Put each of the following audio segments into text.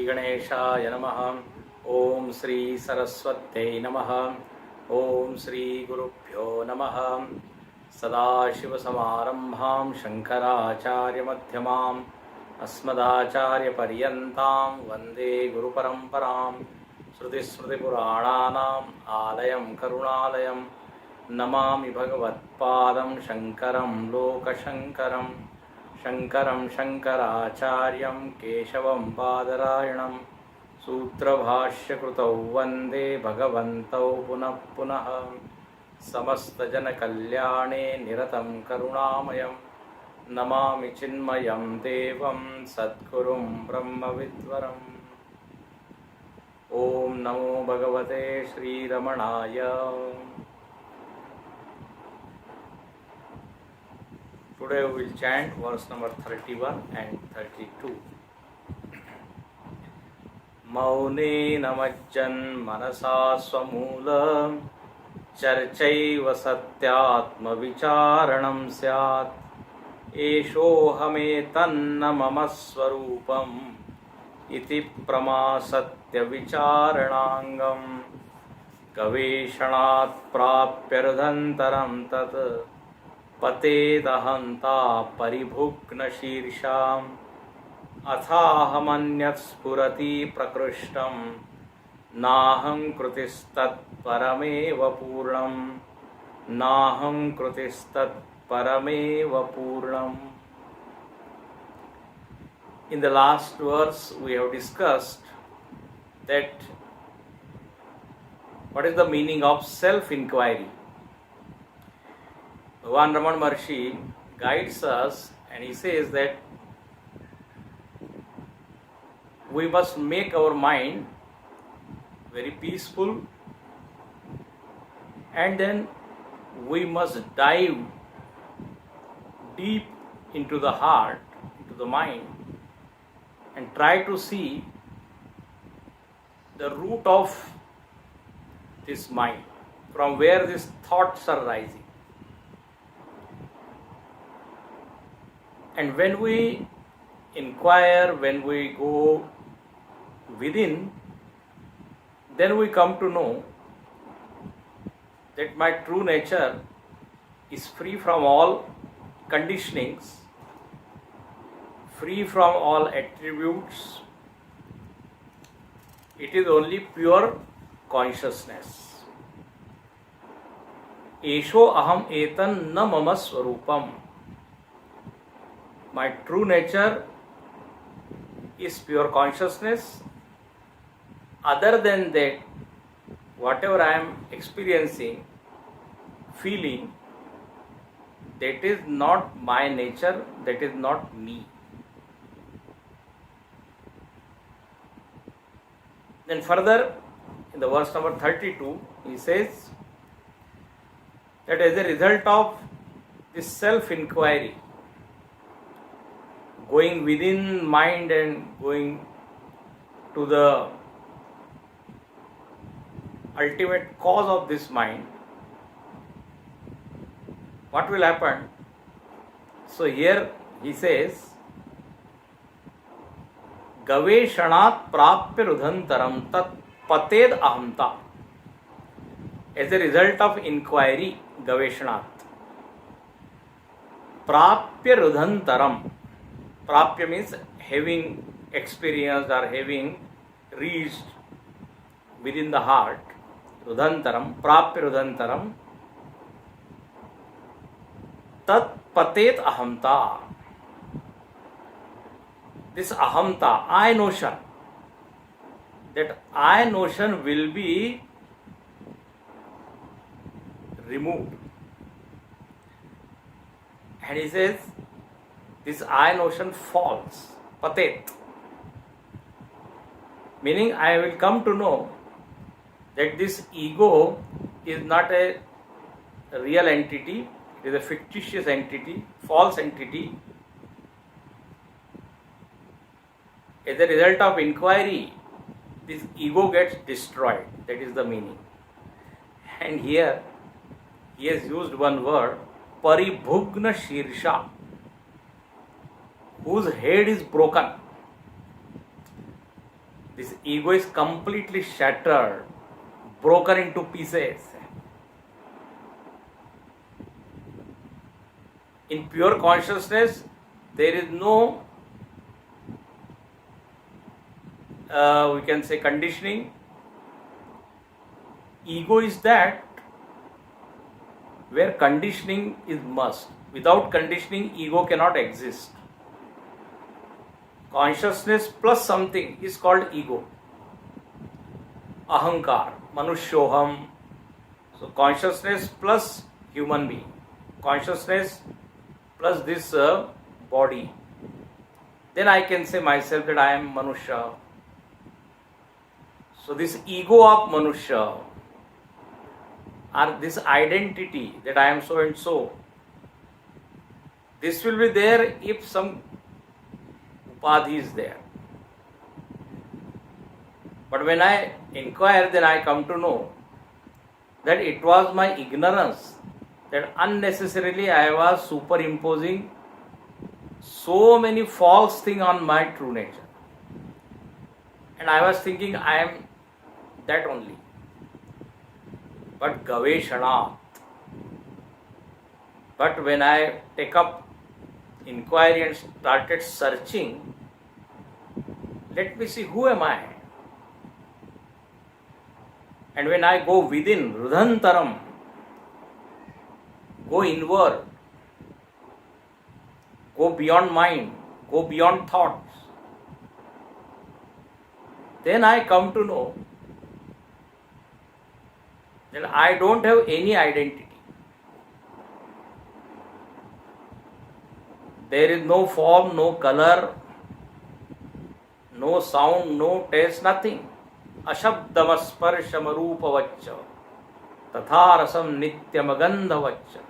गणेशाय नमः। ओम श्री सरस्वत्यै नमः। ओम श्री गुरुभ्यो नमः। सदाशिवसमारम्भां शङ्कराचार्यमध्यमाम् अस्मदाचार्यपर्यन्तां वन्दे गुरुपरम्परां। श्रुतिस्मृतिपुराणानाम् आलयं करुणालयं नमामि भगवत्पादं शङ्करं लोकशङ्करं। शङ्करं शङ्कराचार्यं केशवं बादरायणं सूत्रभाष्यकृतौ वन्दे भगवन्तौ पुनः पुनः। समस्तजनकल्याणे निरतं करुणामयं नमामि चिन्मयं देवं सद्गुरुं ब्रह्मविद्वरम्। ॐ नमो भगवते श्रीरमणाय। Today we will chant verse number 31 and 32. मौनेन मज्जन्मनसा स्वमूलं चर्चैव सत्यात्मविचारणं स्यात्। एषोऽहमेतन्न मम स्वरूपम् इति प्रमासत्यविचारणाङ्गम्। गवेषणात् प्राप्यर्धन्तरं तत् पतेदहन्ता परिभुग्नशीर्षाम्। अथाहमन्यत् स्फुरति प्रकृष्टं नाहं कृतिस्तत्परमेव पूर्णं। नाहं कृतिस्तत्परमेव पूर्णम्. In the last verse we have discussed that what is the meaning of self-inquiry. Bhagavan Ramana Maharshi guides us and he says that we must make our mind very peaceful and then we must dive deep into the heart, into the mind and try to see the root of this mind, from where these thoughts are rising. And when we inquire, when we go within, then we come to know that my true nature is free from all conditionings, free from all attributes. It is only pure consciousness. Esho aham etan na mama swarupam. My true nature is pure consciousness. Other than that, whatever I am experiencing, feeling, that is not my nature, that is not me. Then further, in the verse number 32, he says that as a result of this self-inquiry, going within mind and going to the ultimate cause of this mind, what will happen? So here he says, Gaveshanat prapya rudhantaram tat pated ahamta. As a result of inquiry, Gaveshanat prapya rudhantaram. Prapya means having experienced or having reached within the heart. Rudhantaram, prapya rudhantaram. Tat patet ahamta. This ahamta, I notion, that I notion will be removed. And he says, this I notion falls, patet. Meaning I will come to know that this ego is not a real entity, it is a fictitious entity, false entity. As a result of inquiry, this ego gets destroyed. That is the meaning. And here he has used one word, paribhugna shirsha, whose head is broken. This ego is completely shattered, broken into pieces. In pure consciousness, there is no, we can say, conditioning. Ego is that where conditioning is must. Without conditioning, ego cannot exist. Consciousness plus something is called ego. Ahankar, Manushoham. So consciousness plus human being. Consciousness plus this body. Then I can say myself that I am Manusha. So this ego of Manusha, or this identity that I am so and so, this will be there if some upadhi is there. But when I inquire, then I come to know that it was my ignorance that unnecessarily I was superimposing so many false things on my true nature. And I was thinking I am that only. But Gaveshana. But when I take up inquiry and started searching, let me see who am I. And when I go within, Rudhantaram, go inward, go beyond mind, go beyond thoughts, then I come to know that I don't have any identity. There is no form, no color, no sound, no taste, nothing. Ashabdamasparshamaroopavaccha tatharasam nityamagandhavaccha.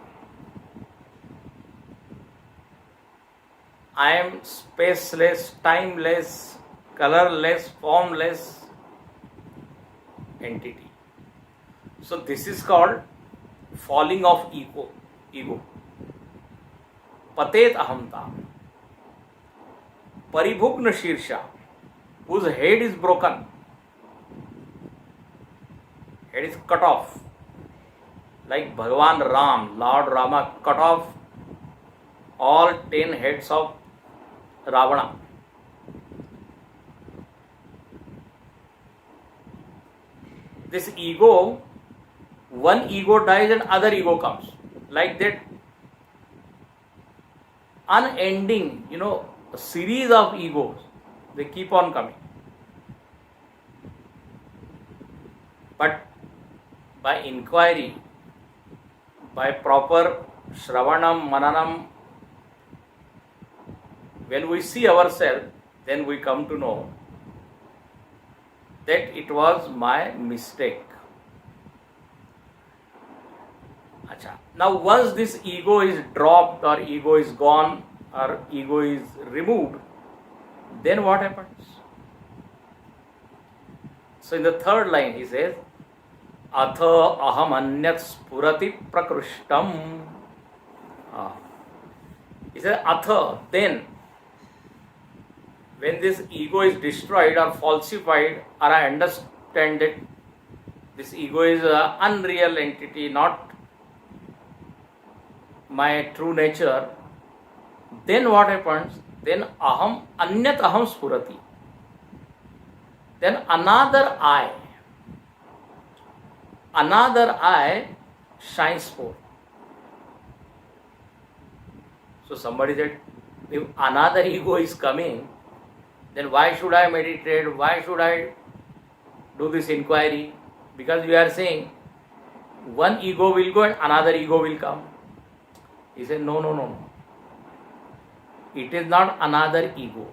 I am spaceless, timeless, colorless, formless entity. So this is called falling of ego. Patet ahamta. Paribhugna shirsha, whose head is broken. Head is cut off. Like Bhagavan Ram, Lord Rama cut off all 10 heads of Ravana. This ego, one ego dies and other ego comes. Like that unending, a series of egos, they keep on coming. But by inquiry, by proper Shravanam, Mananam, when we see ourselves, then we come to know that it was my mistake. Now once this ego is dropped or ego is gone or ego is removed, then what happens? So in the third line he says, Atha aham anyat spurati prakrushtam. He says, Atha, then, when this ego is destroyed or falsified, or I understand that this ego is an unreal entity, not my true nature, then what happens? Then aham, anyat aham spurati. Then another I shines forth. So somebody said, if another ego is coming, then why should I meditate? Why should I do this inquiry? Because we are saying one ego will go and another ego will come. He said, no. It is not another ego.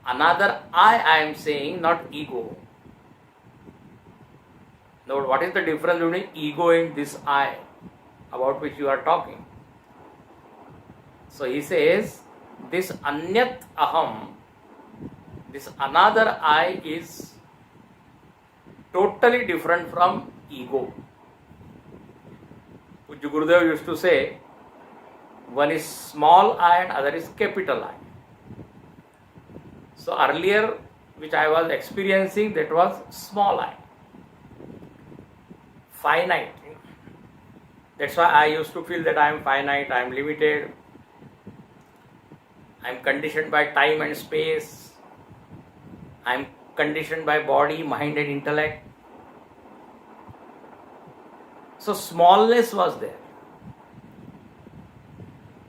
Another I am saying, not ego. Now, what is the difference between ego and this I about which you are talking? So he says, this anyat aham, this another I is totally different from ego. Pujya Gurudev used to say, one is small I and other is capital I. So earlier, which I was experiencing, that was small I, finite. That's why I used to feel that I am finite, I am limited, I am conditioned by time and space, I am conditioned by body, mind and intellect. So smallness was there,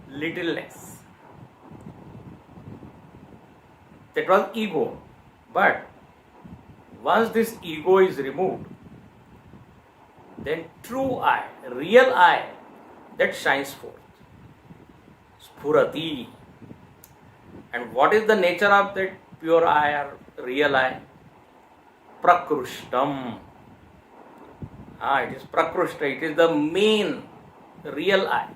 littleness. That was ego. But once this ego is removed, then true I, real I, that shines forth. Spurati. And what is the nature of that pure I or real I? Prakrushtam. It is Prakrushta, it is the main real I.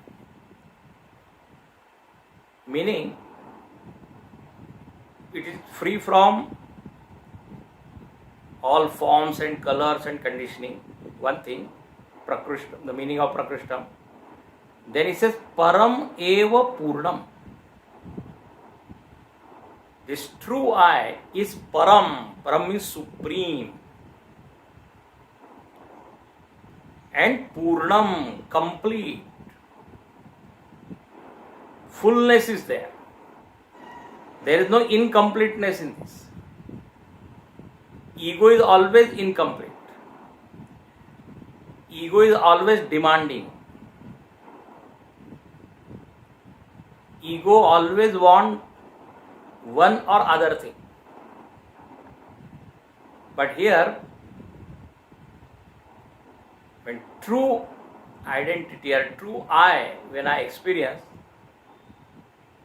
Meaning, it is free from all forms and colors and conditioning. One thing, Prakrushtam, the meaning of Prakrushtam. Then it says Param Eva Purnam. This true I is Param. Param means supreme. And Purnam, complete. Fullness is there. There is no incompleteness in this. Ego is always incomplete. Ego is always demanding. Ego always wants one or other thing. But here, when true identity or true I, when I experience,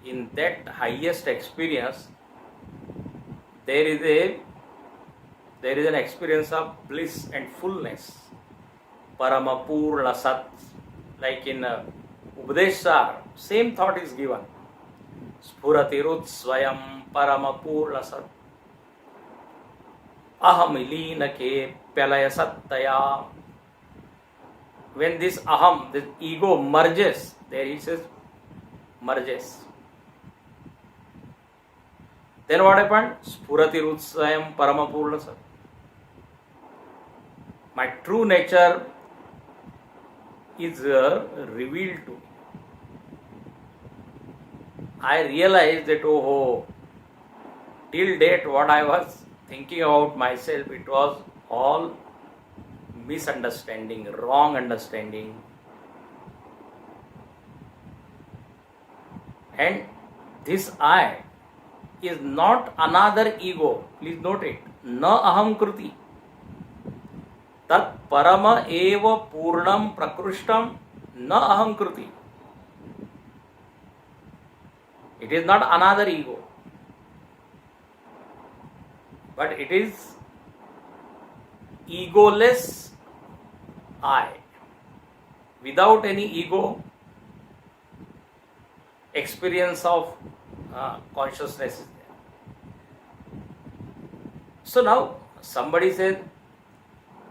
in that highest experience, there is an experience of bliss and fullness. Paramapurna Sat. Like in Upadeshar, same thought is given. Spuratirut Swayam Paramapurna Sat. Aham Ilinake Pelaya Sattaya. When this aham, this ego merges, there he says merges. Then what happened? Spuratirut Swayam Paramapurna Sat. My true nature is revealed to me. I realized that, till date what I was thinking about myself, it was all misunderstanding, wrong understanding. And this I is not another ego. Please note it. Na aham kruti. Tat parama eva purnam prakrushtam na aham kruti. It is not another ego, but it is egoless I. Without any ego, experience of consciousness is there. So now somebody said,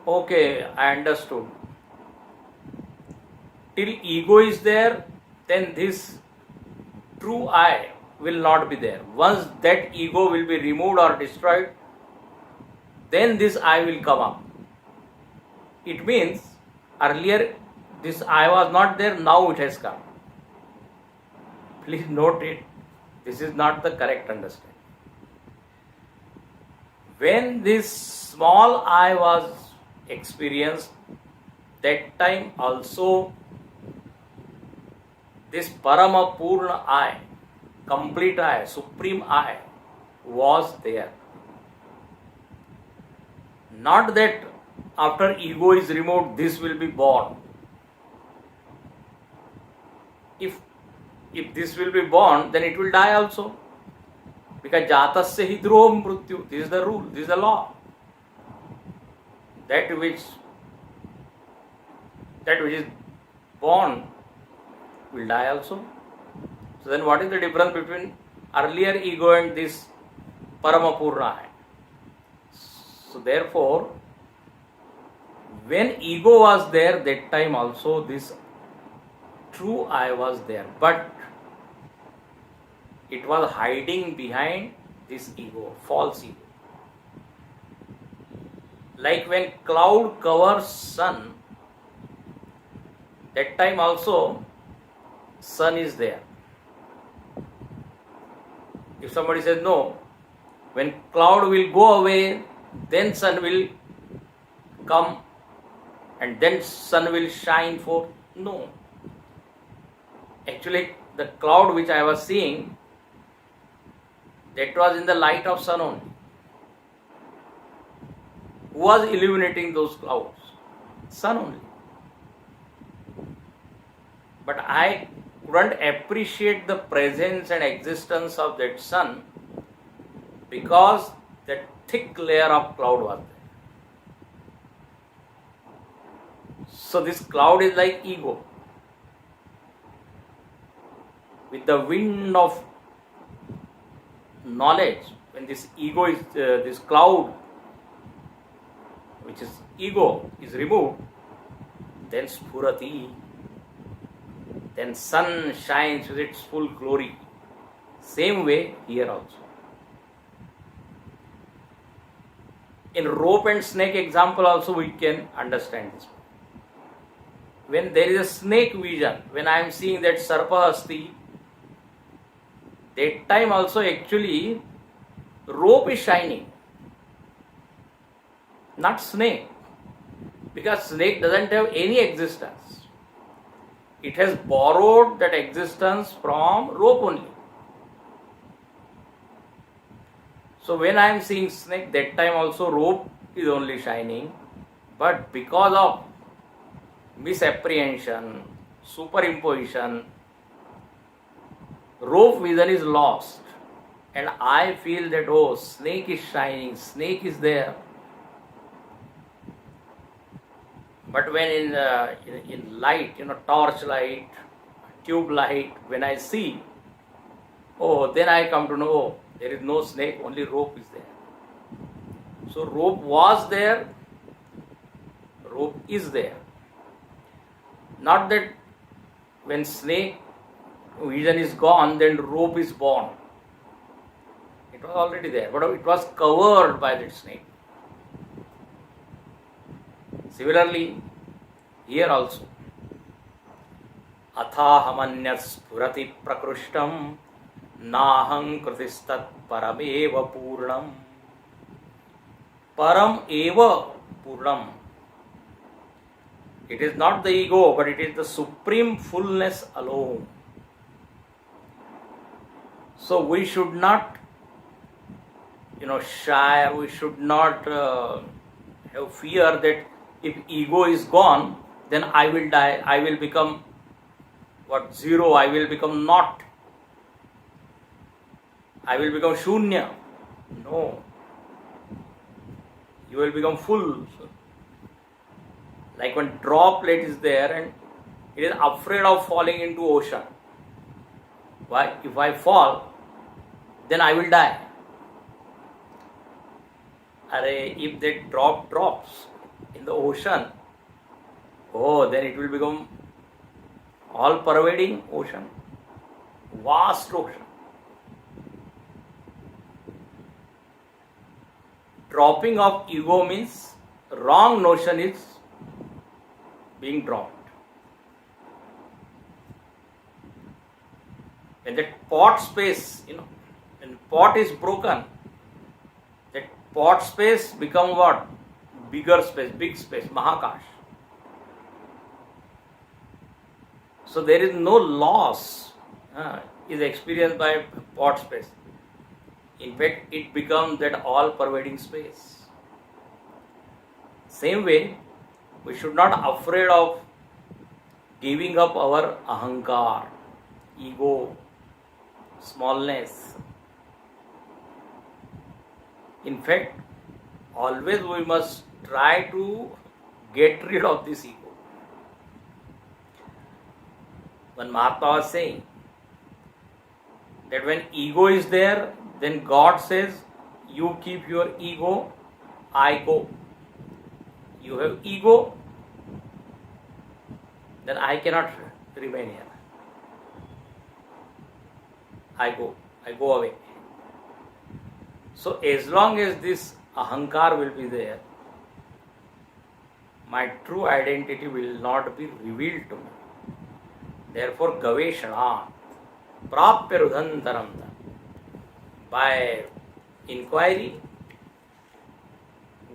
okay, I understood. Till ego is there, then this true I will not be there. Once that ego will be removed or destroyed, then this I will come up. It means earlier this I was not there, now it has come. Please note it. This is not the correct understanding. When this small I was experienced, that time also this Parama Purna I, complete I, supreme I was there. Not that after ego is removed, this will be born. If this will be born, then it will die also. Because jatasya hi dhruvam mrityu. This is the rule, this is the law. That which is born will die also. So then what is the difference between earlier ego and this Paramapurna? So therefore, when ego was there, that time also this true I was there. But it was hiding behind this ego, false ego. Like when cloud covers sun, that time also sun is there. If somebody says no, when cloud will go away, then sun will come and then sun will shine forth. No. Actually, the cloud which I was seeing, that was in the light of sun only. Who was illuminating those clouds? Sun only. But I couldn't appreciate the presence and existence of that sun because that thick layer of cloud was there. So this cloud is like ego. With the wind of knowledge, when this ego is, this cloud, which is ego, is removed, then spurati, then sun shines with its full glory. Same way here also. In rope and snake example also we can understand this. When there is a snake vision, when I am seeing that sarpahasti, that time also actually rope is shining, not snake, because snake doesn't have any existence. It has borrowed that existence from rope only. So when I am seeing snake, that time also rope is only shining, but because of misapprehension, superimposition, rope vision is lost, and I feel that oh, snake is shining, snake is there. But when in light, torch light, tube light, when I see, oh, then I come to know, oh, there is no snake, only rope is there. So rope was there, rope is there. Not that when snake vision is gone, then rope is born. It was already there, but it was covered by that snake. Similarly, here also, athahamanyas purati prakrushtam naham kritistat parameva purnam. Param eva purnam. It is not the ego, but it is the supreme fullness alone. So we should not, shy, we should not have fear that if ego is gone, then I will die, I will become zero, I will become naught, I will become shunya. No. You will become full. Like when droplet is there and it is afraid of falling into ocean. Why? If I fall, then I will die. If that drop drops in the ocean, oh, then it will become all pervading ocean, vast ocean. Dropping of ego means wrong notion is being dropped. When that pot space, when pot is broken, that pot space become what? Bigger space, big space, Mahakash. So there is no loss is experienced by pot space. In fact, it becomes that all-pervading space. Same way, we should not be afraid of giving up our ahankar, ego, smallness. In fact, always we must try to get rid of this ego. When Mahatma was saying that when ego is there, then God says, you keep your ego, I go. You have ego, then I cannot remain here. I go away. So as long as this ahankar will be there, my true identity will not be revealed to me. Therefore, gaveshana, prapya rudhantaram. By inquiry,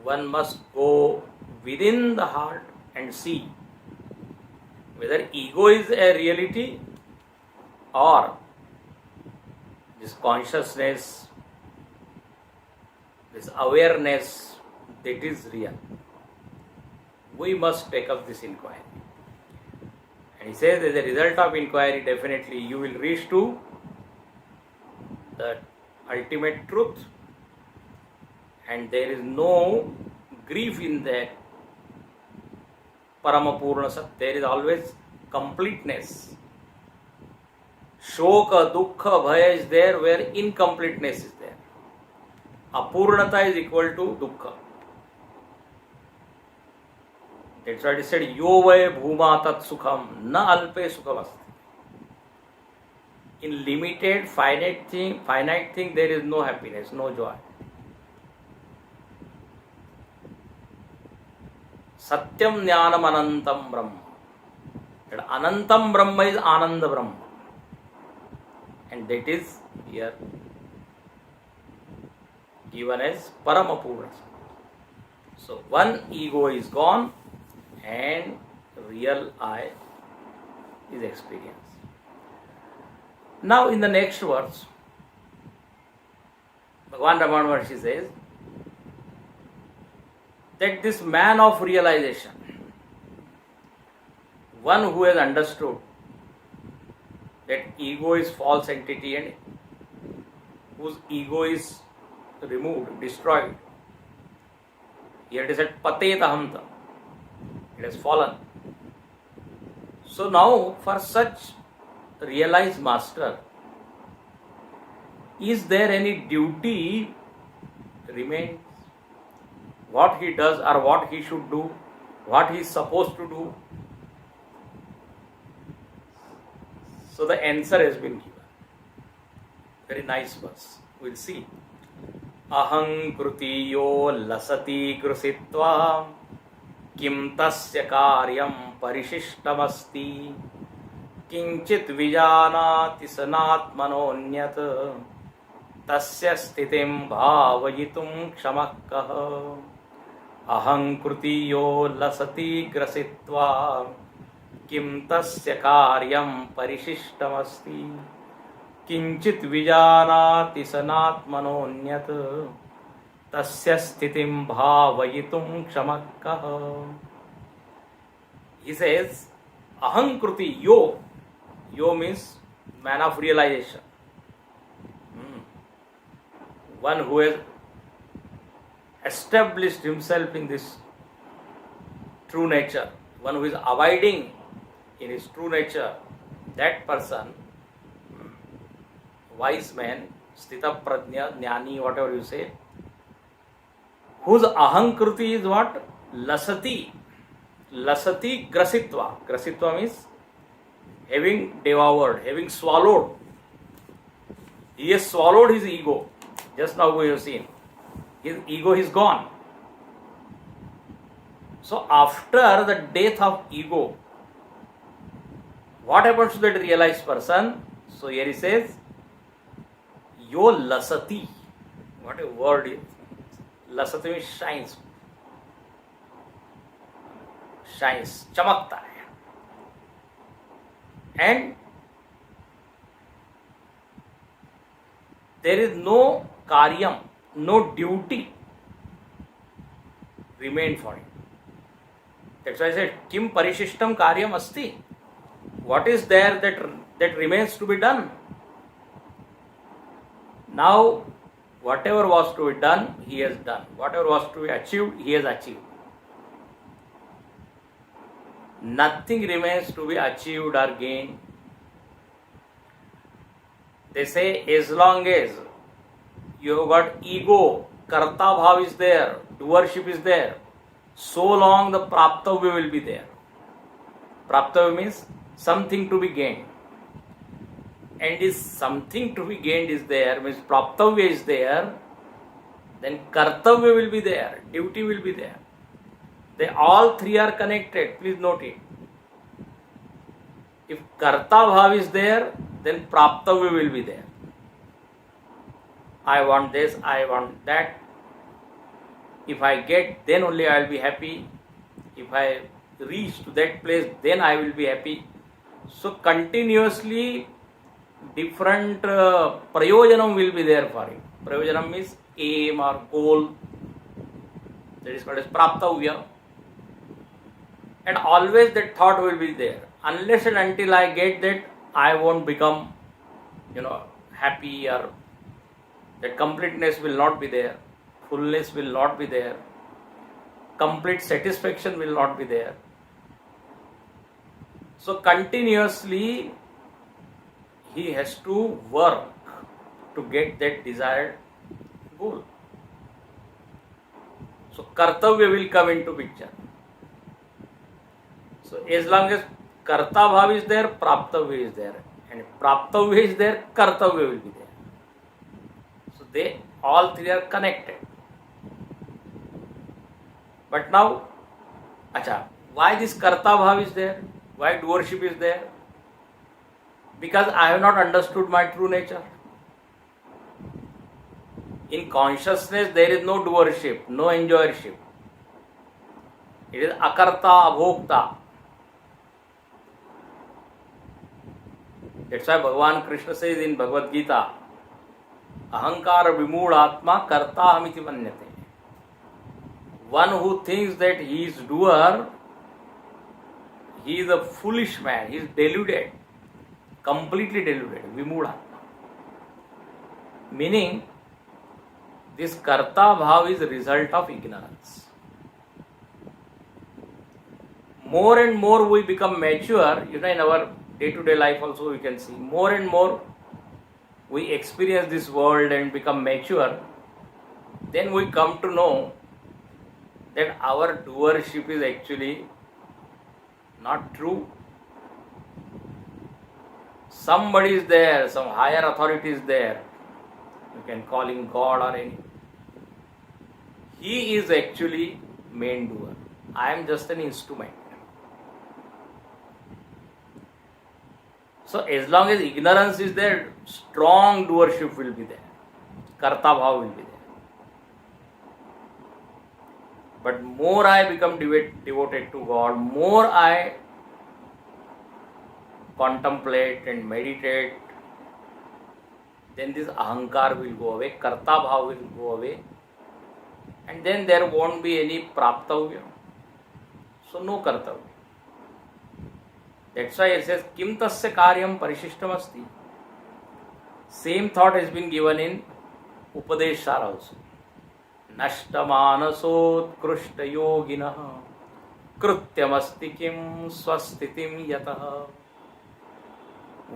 one must go within the heart and see whether ego is a reality or this consciousness, this awareness, that is real. We must take up this inquiry. And he says, as a result of inquiry, definitely you will reach to the ultimate truth, and there is no grief in that Paramapurna Sat. There is always completeness. Shoka, Dukkha, Bhaya is there where incompleteness is there. Apurnata is equal to Dukkha. That's why it said, Yo vai bhuma tat sukham, na alpe sukham asti. In limited, finite thing, there is no happiness, no joy. Satyam Jnanam Anantam Brahma. That Anantam Brahma is Ananda Brahma. And that is here given as Paramapurna. So one ego is gone and real I is experienced. Now in the next verse, Bhagavan Ramana Maharshi says that this man of realization, one who has understood that ego is false entity and whose ego is removed, destroyed. Here it is said Patet Ahamta. It has fallen. So now for such realized master, is there any duty remains? What he does or what he should do, what he is supposed to do? So the answer has been given. Very nice verse. We'll see. Aham krutiyo lasati grusitva kim tasya karyam parishishtamasti kinchit vijanati sanatmanonyat tasya sthitim bhavayitum kshamakah. Aham krutiyo lasati grasitva kim tasya karyam parishishtamasti kinchit vijanati sanatmanonyat tasya sthitim bhavayitum kshamakah. He says, aham kruti yo. Yo means man of realization. One who has established himself in this true nature, one who is abiding in his true nature, that person, wise man, sthita prajna, jnani, whatever you say, whose ahankruti is what? Lasati. Lasati grasitva. Grasitva means having devoured, having swallowed. He has swallowed his ego. Just now we have seen. His ego is gone. So after the death of ego, what happens to that realized person? So here he says, Yo lasati. What a word is. Lasati means shines. Shines. Chamakta hai. And there is no karyam, no duty remain for him. That's why I said, Kim parishishtam karyam asti. What is there that remains to be done? Now, whatever was to be done, he has done. Whatever was to be achieved, he has achieved. Nothing remains to be achieved or gained. They say, as long as you have got ego, karta bhav is there, doership is there, so long the praptavya will be there. Praptavya means something to be gained. And if something to be gained is there, means praptavya is there, then kartavya will be there, duty will be there. They all three are connected. Please note it. If karta bhav is there, then praptavya will be there. I want this, I want that. If I get, then only I will be happy. If I reach to that place, then I will be happy. So continuously different prayojanam will be there for him. Prayojanam means aim or goal. That is called as praptavya. And always that thought will be there. Unless and until I get that, I won't become, happy, or that completeness will not be there. Fullness will not be there. Complete satisfaction will not be there. So continuously he has to work to get that desired goal. So kartavya will come into picture. So as long as karta bhav is there, praptavya is there. And if praptavya is there, kartavya will be there. So they all three are connected. But now, why this karta bhav is there? Why doership is there? Because I have not understood my true nature. In consciousness, there is no doership, no enjoyership. It is akarta, abhokta. That's why Bhagavan Krishna says in Bhagavad Gita, ahankara vimud atma karta hamiti manyate. One who thinks that he is doer, he is a foolish man, he is deluded, completely deluded, vimud atma. Meaning, this karta bhav is a result of ignorance. More and more we become mature, in our day-to-day life also we can see, more and more we experience this world and become mature, then we come to know that our doership is actually not true. Somebody is there, some higher authority is there. You can call him God or any. He is actually main doer. I am just an instrument. So as long as ignorance is there, strong doership will be there. Karta bhav will be there. But more I become devoted to God, more I contemplate and meditate, then this ahankar will go away, karta bhav will go away, and then there won't be any praptavya. So no kartavya. That's why it says, kim tasya karyam parishishtam asti. Same thought has been given in Upadeshara also. Nashtamanasotkrushta yoginah krutyamasti kim swastitim yatah.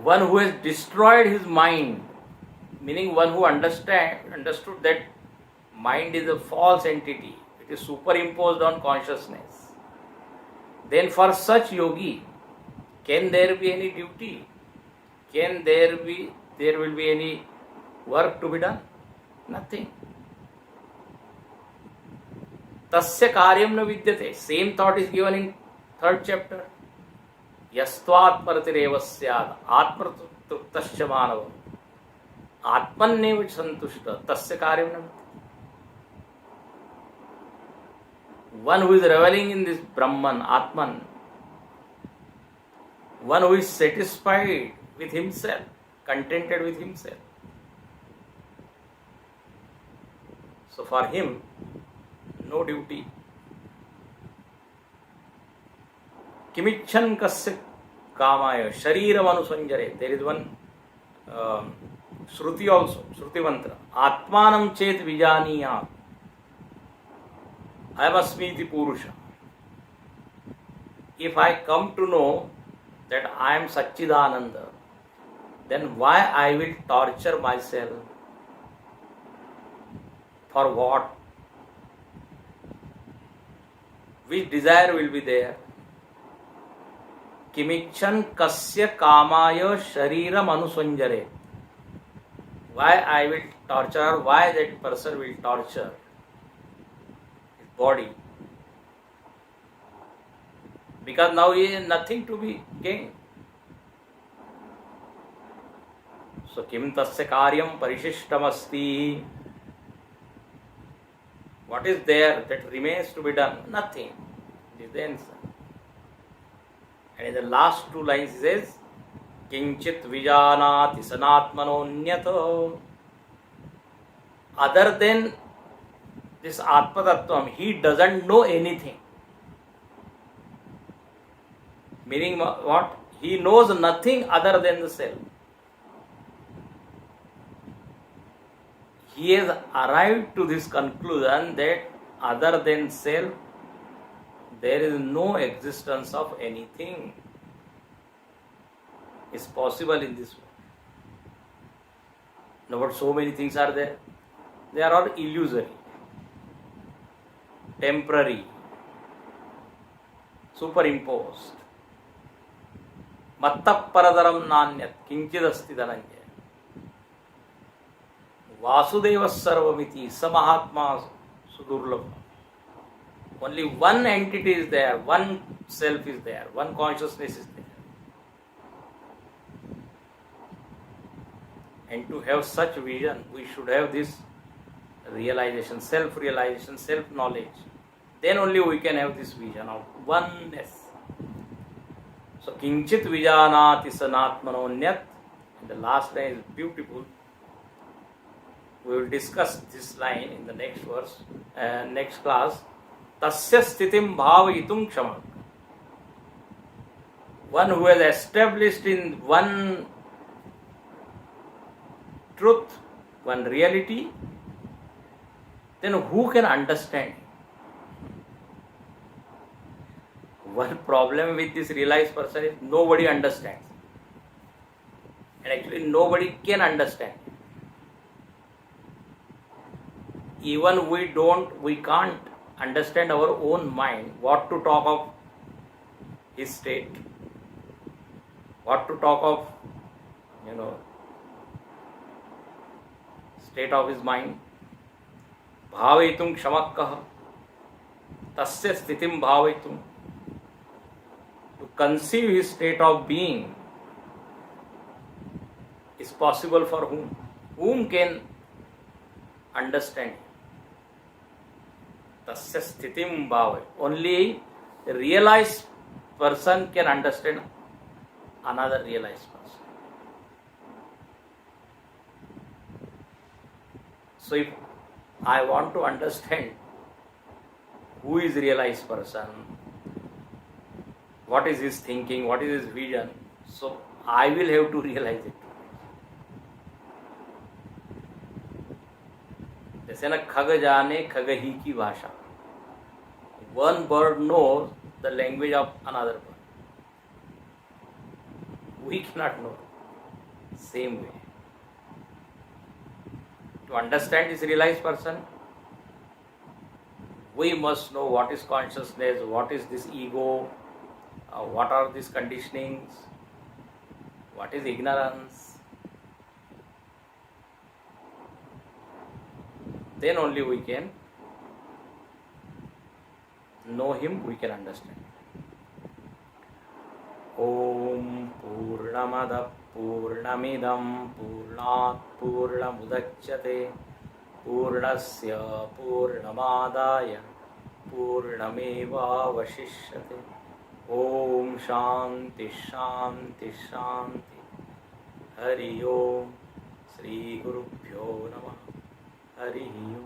One who has destroyed his mind, meaning one who understood that mind is a false entity, it is superimposed on consciousness. Then for such yogi, can there be any duty? Can there will be any work to be done? Nothing. Tasya karyam na vidyate. Same thought is given in 3rd chapter. Yastvat paratireva syad atmatruptasya manava atmanneva santushta tasya karyam na vidyate. One who is reveling in this Brahman, Atman, one who is satisfied with himself, contented with himself. So for him, no duty. Kimichan kasya kamaya shariram anusanjare. There is one Shruti also, Shruti mantra. Atmanam chet vijaniyat. I am Asmiti Purusha. If I come to know that I am Satchidananda, then why I will torture myself? For what? Which desire will be there? Kimichan kasya kamaya shariram anusanjare. Why I will torturer, why that person will torture his body? Because now he has nothing to be gained. So kim tasya karyam parishishtamasti. What is there that remains to be done? Nothing. This is the answer. And in the last two lines he says, Kinchit vijanati sanatmanonyat. Other than this Atma Tattvam, he doesn't know anything. Meaning what? He knows nothing other than the self. He has arrived to this conclusion that other than self, there is no existence of anything. Is possible in this world. No, but so many things are there. They are all illusory, temporary, superimposed. Matta paradaram nanyat kinchidasti dhananjaya. Vasudeva sarvamiti samahatma sudurlabha. Only one entity is there, one self is there, one consciousness is there. And to have such vision, we should have this realization, self-realization, self-knowledge. Then only we can have this vision of oneness. So, kinchit vijanati sanatmanonyat. And the last line is beautiful. We will discuss this line in the next verse, next class. Tasya sthitim bhavayitum kshamak. One who has established in one truth, one reality, then who can understand? One problem with this realized person is nobody understands. And actually nobody can understand. Even we can't understand our own mind, what to talk of his state, what to talk of, state of his mind. Bhavayitum kshamakkaha. Tasya sthitim bhavayitum. To conceive his state of being is possible for whom? Whom can understand? Tasya sthitim bhavay. Only a realized person can understand another realized person. So if I want to understand who is realized person, what is his thinking, what is his vision, so I will have to realize it. जैसे ना खग जाने खग ही की भाषा. One bird knows the language of another bird. We cannot know. Same way. To understand this realized person, we must know what is consciousness, what is this ego, what are these conditionings, what is ignorance. Then only we can know him, we can understand. Om Purnamada Purnamidam Purnat Purnamudachyate Purnasya Purnamadaya Purnameva Vashishyate. Om Shanti Shanti Shanti. Hari Om. Sri Gurubhyo Namah. Hari Om.